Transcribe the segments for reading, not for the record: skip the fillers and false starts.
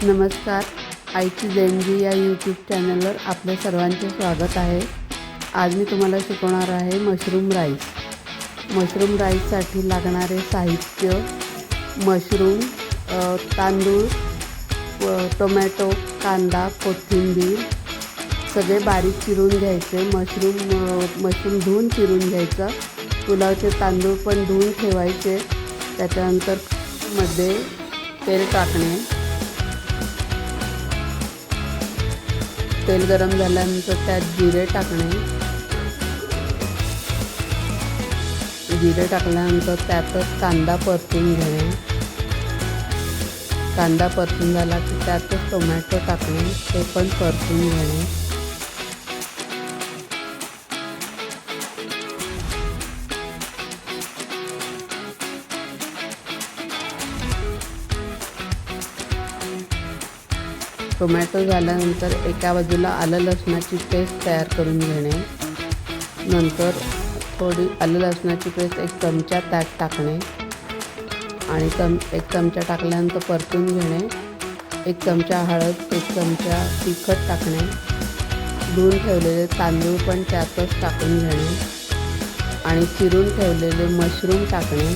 नमस्कार. आईची देणगी या यूट्यूब चॅनलवर आपल्या सर्वांचे स्वागत आहे. आज मी तुम्हाला शिकवणार आहे मशरूम राईस. मशरूम राईससाठी लागणारे साहित्य: मशरूम, तांदूळ, टोमॅटो, कांदा, कोथिंबीर सगळे बारीक चिरून घ्यायचे. मशरूम धुवून चिरून घ्यायचं. पुलावचे तांदूळ पण धुवून ठेवायचे. त्याच्यानंतर मध्ये तेल टाकणे. तेल गरम झाल्यानंतर त्यात जिरे टाकणे. जिरे टाकल्यानंतर त्यातच कांदा परतून घेणे. कांदा परतून झाला की त्यातच टोमॅटो टाकणे, ते पण परतून घेणे. टोमॅटो झाल्यानंतर एका बाजूला आलं लसणाची पेस्ट तयार करून घेणे. नंतर थोडी आलं लसणाची पेस्ट 1 चमचा त्यात टाकणे आणि एक चमचा टाकल्यानंतर परतून घेणे. 1 चमचा हळद, 1 चमचा तिखट टाकणे. धुवून ठेवलेले तांदूळ पण त्यातच टाकून घेणे आणि चिरून ठेवलेले मशरूम टाकणे.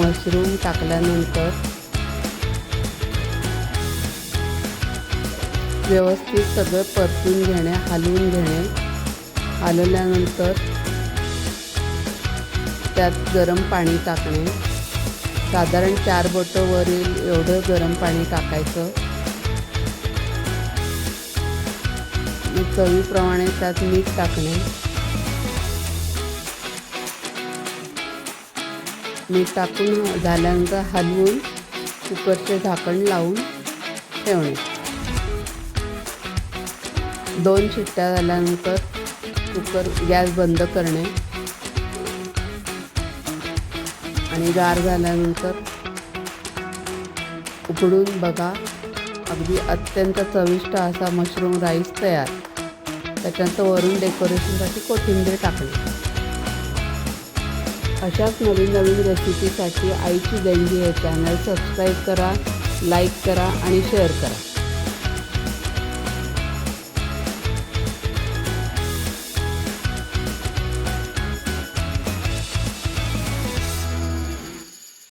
मशरूम टाकल्यानंतर व्यवस्थित सगळं परतून घेणे, हलवून घेणे. हलवल्यानंतर त्यात गरम पाणी टाकणे. साधारण 4 बोटं वरील एवढं गरम पाणी टाकायचं. चवीप्रमाणे त्यात मीठ टाकणे. मीठ टाकून झाल्यानंतर हलवून कुकरचे झाकण लावून ठेवणे. 2 शिट्ट्या झाल्यानंतर गॅस बंद करणे आणि गार झाल्यानंतर उघडून बघा. अगदी अत्यंत चविष्ट असा मशरूम राईस तयार. त्याच्यानंतर वरून डेकोरेशनसाठी कोथिंबीर टाकणे. अशाच नवीन रेसिपीसाठी आईची देणगी हे चॅनल सबस्क्राईब करा, लाईक करा आणि शेअर करा.